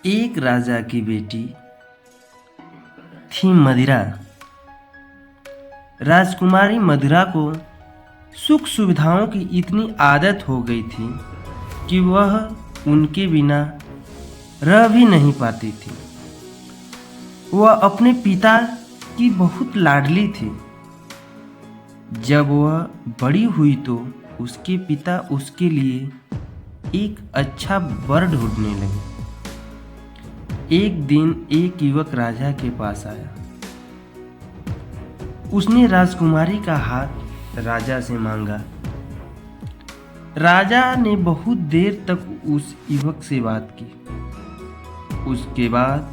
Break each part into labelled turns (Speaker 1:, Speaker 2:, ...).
Speaker 1: एक राजा की बेटी थी मदिरा। राजकुमारी मदिरा को सुख सुविधाओं की इतनी आदत हो गई थी कि वह उनके बिना रह भी नहीं पाती थी। वह अपने पिता की बहुत लाडली थी। जब वह बड़ी हुई तो उसके पिता उसके लिए एक अच्छा वर ढूंढने लगे। एक दिन एक युवक राजा के पास आया। उसने राजकुमारी का हाथ राजा से मांगा। राजा ने बहुत देर तक उस युवक से बात की। उसके बाद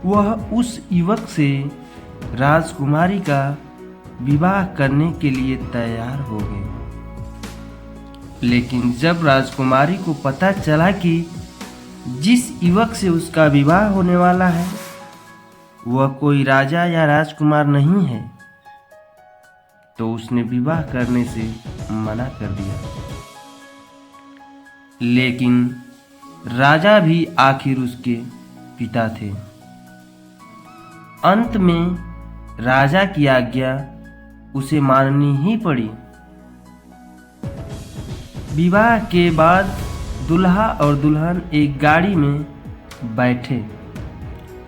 Speaker 1: वह उस युवक से राजकुमारी का विवाह करने के लिए तैयार हो गए। लेकिन जब राजकुमारी को पता चला कि जिस युवक से उसका विवाह होने वाला है वह कोई राजा या राजकुमार नहीं है, तो उसने विवाह करने से मना कर दिया। लेकिन राजा भी आखिर उसके पिता थे। अंत में राजा की आज्ञा उसे माननी ही पड़ी। विवाह के बाद दूल्हा और दुल्हन एक गाड़ी में बैठे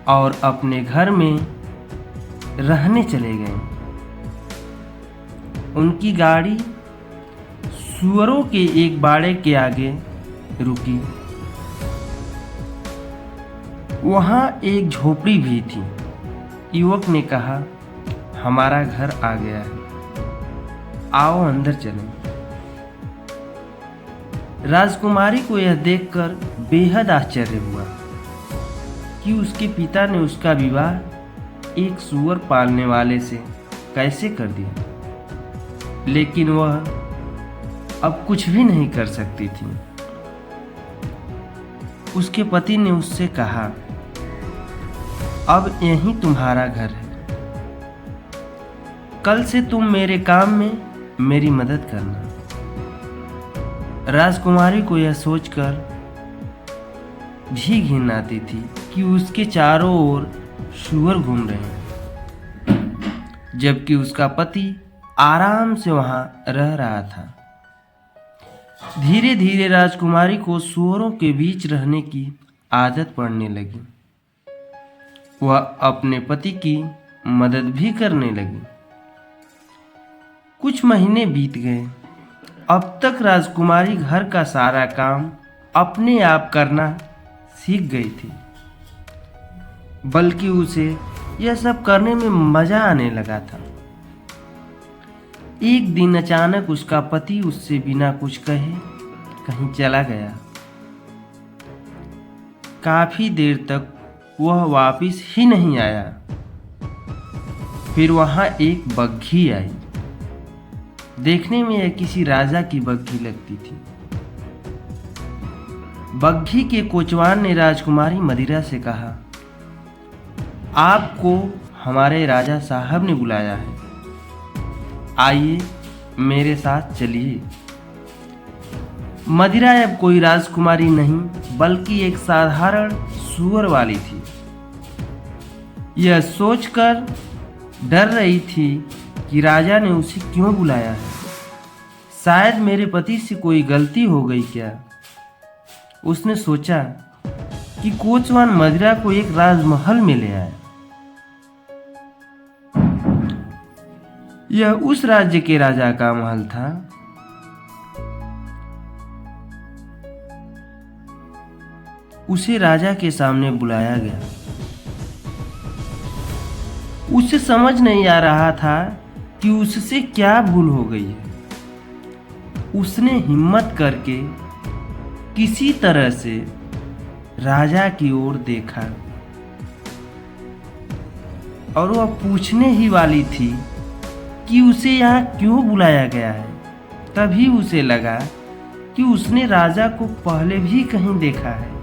Speaker 1: और अपने घर में रहने चले गए। उनकी गाड़ी सुअरों के एक बाड़े के आगे रुकी। वहां एक झोपड़ी भी थी। युवक ने कहा, हमारा घर आ गया है, आओ अंदर चलें। राजकुमारी को यह देखकर बेहद आश्चर्य हुआ कि उसके पिता ने उसका विवाह एक सूअर पालने वाले से कैसे कर दिया। लेकिन वह अब कुछ भी नहीं कर सकती थी। उसके पति ने उससे कहा, अब यही तुम्हारा घर है, कल से तुम मेरे काम में मेरी मदद करना। राजकुमारी को यह सोचकर भी घिन आती थी कि उसके चारों ओर सूअर घूम रहे हैं, जबकि उसका पति आराम से वहां रह रहा था। धीरे धीरे राजकुमारी को सूअरों के बीच रहने की आदत पड़ने लगी। वह अपने पति की मदद भी करने लगी। कुछ महीने बीत गए। अब तक राजकुमारी घर का सारा काम अपने आप करना सीख गई थी, बल्कि उसे यह सब करने में मजा आने लगा था। एक दिन अचानक उसका पति उससे बिना कुछ कहे कहीं चला गया। काफी देर तक वह वापस ही नहीं आया। फिर वहां एक बग्घी आई। देखने में यह किसी राजा की बग्घी लगती थी। बग्घी के कोचवान ने राजकुमारी मदिरा से कहा, आपको हमारे राजा साहब ने बुलाया है, आइए मेरे साथ चलिए। मदिरा अब कोई राजकुमारी नहीं बल्कि एक साधारण सूअर वाली थी। यह सोचकर डर रही थी कि राजा ने उसे क्यों बुलाया है। शायद मेरे पति से कोई गलती हो गई क्या। उसने सोचा कि कोचवान मदिरा को एक राजमहल में ले आया। यह उस राज्य के राजा का महल था। उसे राजा के सामने बुलाया गया। उसे समझ नहीं आ रहा था कि उससे क्या भूल हो गई है। उसने हिम्मत करके किसी तरह से राजा की ओर देखा और वह पूछने ही वाली थी कि उसे यहाँ क्यों बुलाया गया है। तभी उसे लगा कि उसने राजा को पहले भी कहीं देखा है।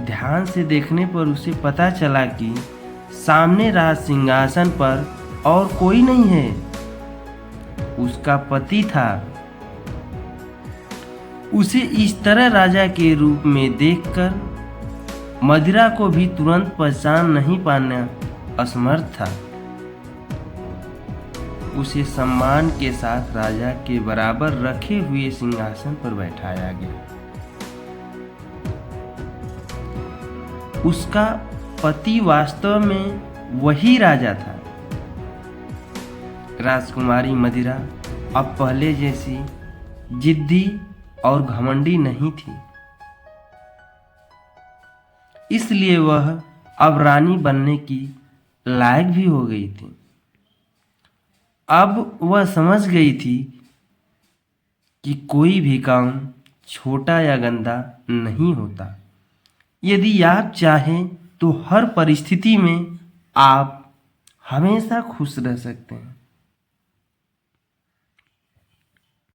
Speaker 1: ध्यान से देखने पर उसे पता चला कि सामने राज सिंहासन पर और कोई नहीं है, उसका पति था। उसे इस तरह राजा के रूप में देखकर मदिरा को भी तुरंत पहचान नहीं पाना असमर्थ था। उसे सम्मान के साथ राजा के बराबर रखे हुए सिंहासन पर बैठाया गया। उसका पति वास्तव में वही राजा था। राजकुमारी मदिरा अब पहले जैसी जिद्दी और घमंडी नहीं थी, इसलिए वह अब रानी बनने की लायक भी हो गई थी। अब वह समझ गई थी कि कोई भी काम छोटा या गंदा नहीं होता। यदि आप चाहें तो हर परिस्थिति में आप हमेशा खुश रह सकते हैं।